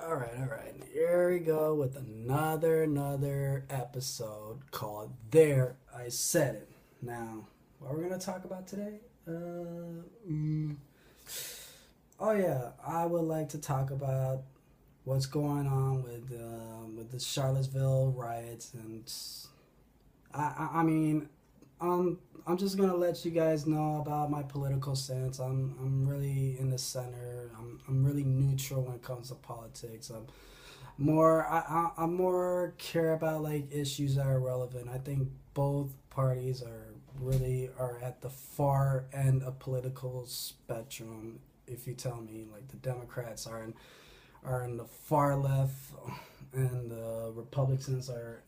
All right. Here we go with another episode called There I Said It. Now, what we're gonna talk about today? Mm, oh yeah, I would like to talk about what's going on with the Charlottesville riots, and I mean, I'm just gonna let you guys know about my political stance. I'm really in the center. I'm really neutral when it comes to politics. I'm more care about like issues that are relevant. I think both parties are at the far end of political spectrum. If you tell me, like the Democrats are in the far left, and the Republicans are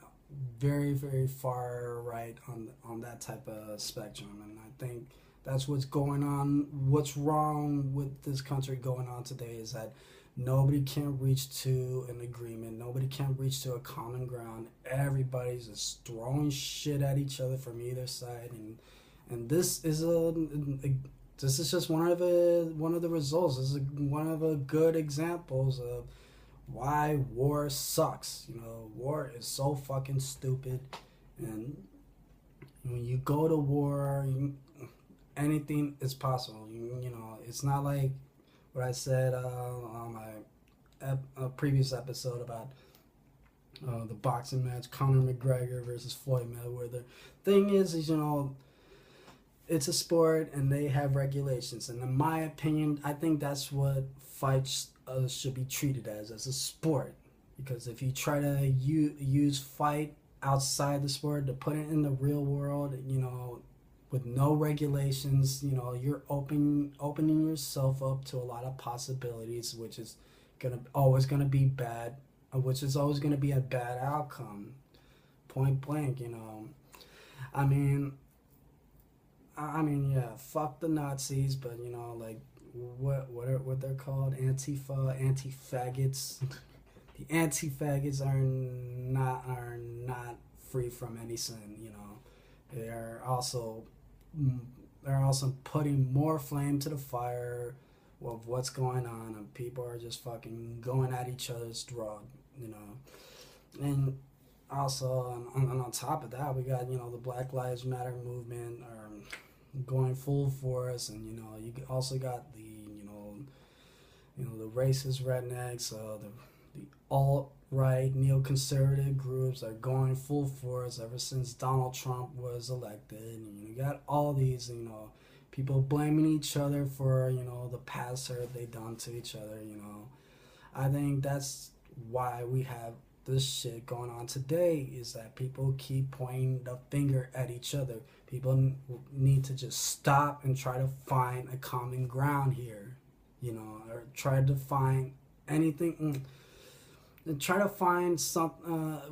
very far right on that type of spectrum. And I think that's what's going on. What's wrong with this country going on today is that nobody can reach to an agreement. Nobody can reach to a common ground. Everybody's just throwing shit at each other from either side, and this is just one of the results. This is one of the good examples of why war sucks. War is so fucking stupid, and when you go to war, anything is possible. It's not like what I said on my previous episode about the boxing match, Conor McGregor versus Floyd Mayweather. Thing is it's a sport and they have regulations, and in my opinion, I think that's what fights should be treated as a sport. Because if you try to use fight outside the sport to put it in the real world, with no regulations, you're opening yourself up to a lot of possibilities, which is always gonna be bad, which is always gonna be a bad outcome. Point blank, I mean, yeah, fuck the Nazis, but like what they're called, anti-faggots. The anti-faggots are not free from any sin. They're also they're also putting more flame to the fire of what's going on, and people are just fucking going at each other's throat. And also on top of that, we got the Black Lives Matter movement going full force, and you also got the racist rednecks, the alt right neoconservative groups are going full force ever since Donald Trump was elected, and you got all these people blaming each other for the past hurt they done to each other. I think that's why we have this shit going on today, is that people keep pointing the finger at each other. People need to just stop and try to find a common ground here, or try to find anything, and try to find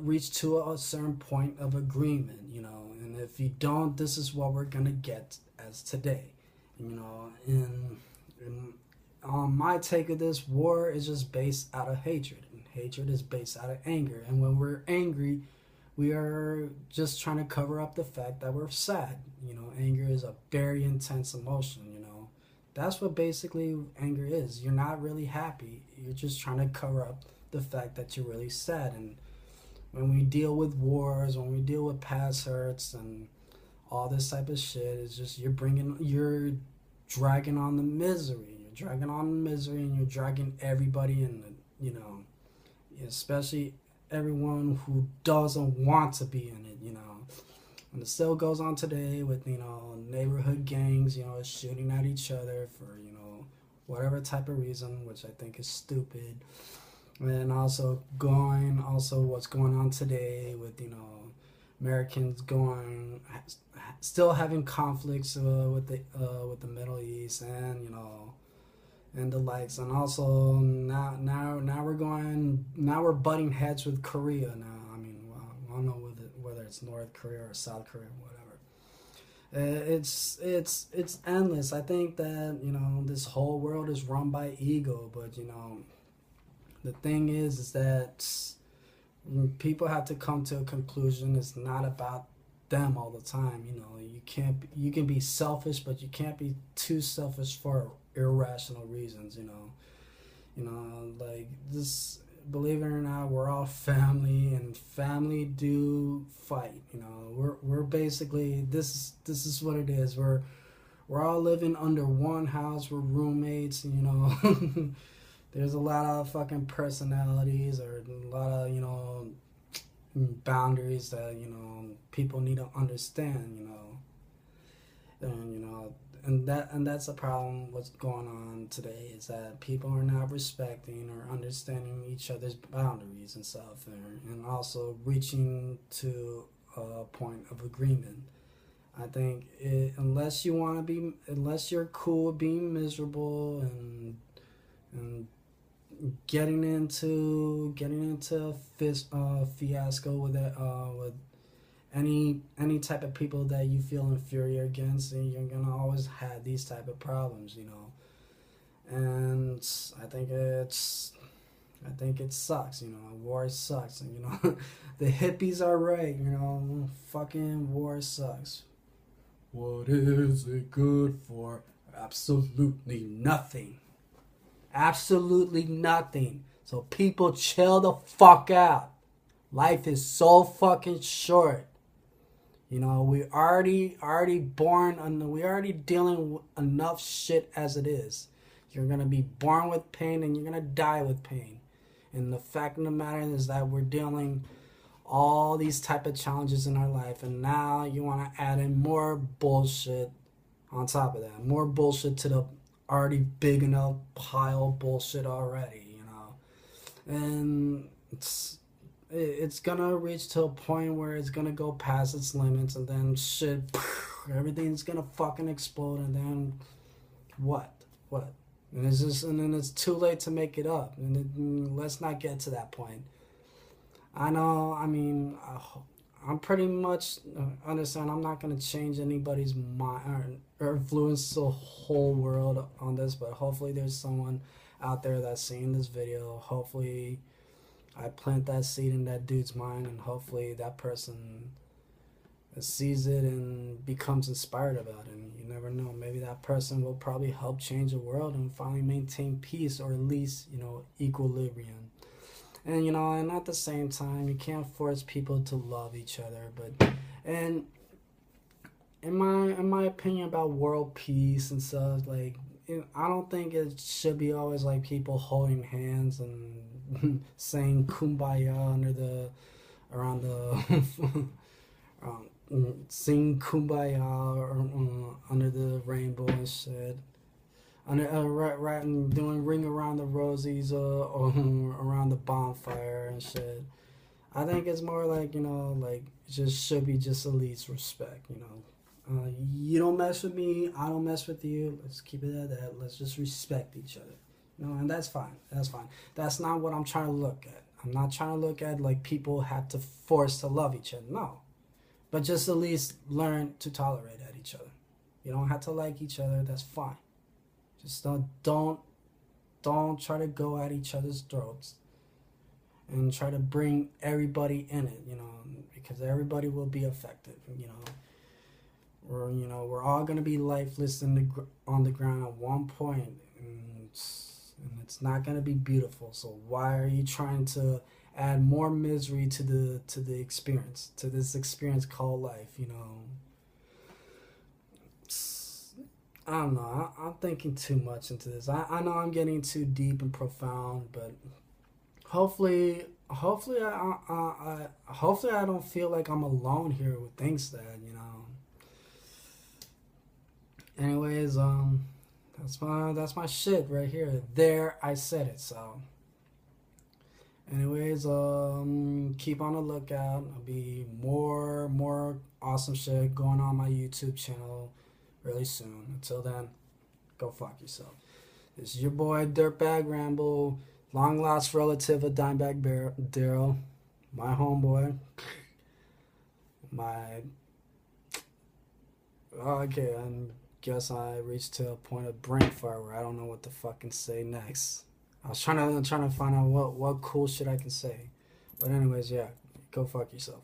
reach to a certain point of agreement, and if you don't, this is what we're gonna get as today, and my take of this, war is just based out of hatred, and hatred is based out of anger, and when we're angry, we are just trying to cover up the fact that we're sad. Anger is a very intense emotion. That's what basically anger is. You're not really happy. You're just trying to cover up the fact that you're really sad. And when we deal with wars, when we deal with past hurts and all this type of shit, it's just you're dragging on the misery. You're dragging on the misery, and you're dragging everybody in especially everyone who doesn't want to be in it. And it still goes on today with neighborhood gangs shooting at each other for whatever type of reason, which I think is stupid. And also what's going on today with Americans still having conflicts with the Middle East, and the likes, and also now we're butting heads with Korea now. I mean, well, I don't know whether it's North Korea or South Korea, whatever. It's endless. I think that this whole world is run by ego, but the thing is that people have to come to a conclusion. It's not about them all the time. You can be selfish, but you can't be too selfish for irrational reasons. Like this, believe it or not, we're all family, and family do fight. You know, we're basically this is what it is. We're all living under one house. We're roommates. You know, there's a lot of fucking personalities, or a lot of boundaries that people need to understand. And that's a problem. What's going on today is that people are not respecting or understanding each other's boundaries and stuff, and also reaching to a point of agreement. I think unless you're cool with being miserable and getting into a fiasco with any type of people that you feel inferior against, and you're gonna always have these type of problems, And I think it sucks, War sucks, and the hippies are right, fucking war sucks. What is it good for? Absolutely nothing. Absolutely nothing. So people chill the fuck out. Life is so fucking short. We already born, and we already dealing with enough shit as it is. You're gonna be born with pain, and you're gonna die with pain. And the fact of the matter is that we're dealing all these type of challenges in our life, and now you want to add in more bullshit on top of that. More bullshit to the already big enough pile of bullshit already, And it's gonna reach to a point where it's gonna go past its limits, and then shit, everything's gonna fucking explode, and then what? And then it's too late to make it up. And let's not get to that point. I know. I mean, I'm pretty much understand. I'm not gonna change anybody's mind or influence the whole world on this, but hopefully there's someone out there that's seeing this video. Hopefully I plant that seed in that dude's mind, and hopefully that person sees it and becomes inspired about it. And you never know, maybe that person will probably help change the world and finally maintain peace, or at least equilibrium. And and at the same time, you can't force people to love each other. And in my opinion about world peace and stuff, like, I don't think it should be always like people holding hands and saying kumbaya around the sing kumbaya under the rainbow and shit. Right, and doing ring around the rosies or around the bonfire and shit. I think it's more like like it just should be just at least respect. You don't mess with me, I don't mess with you. Let's keep it at that. Let's just respect each other. And that's fine. That's fine. That's not what I'm trying to look at. I'm not trying to look at like people have to force to love each other. No, but just at least learn to tolerate at each other. You don't have to like each other. That's fine. Just don't try to go at each other's throats and try to bring everybody in it, because everybody will be affected, We're all gonna be lifeless on the ground at one point, and it's not gonna be beautiful. So why are you trying to add more misery to the experience, to this experience called life? I don't know. I'm thinking too much into this. I know I'm getting too deep and profound, but hopefully I don't feel like I'm alone here who thinks that. Anyways, that's my shit right here. There, I said it. So, anyways, keep on the lookout. There'll be more awesome shit going on my YouTube channel really soon. Until then, go fuck yourself. This is your boy Dirtbag Ramble, long lost relative of Dimebag Daryl, my homeboy, okay, I guess I reached to a point of brain fart where I don't know what to fucking say next. I was trying to find out what cool shit I can say, but anyways, yeah, go fuck yourself.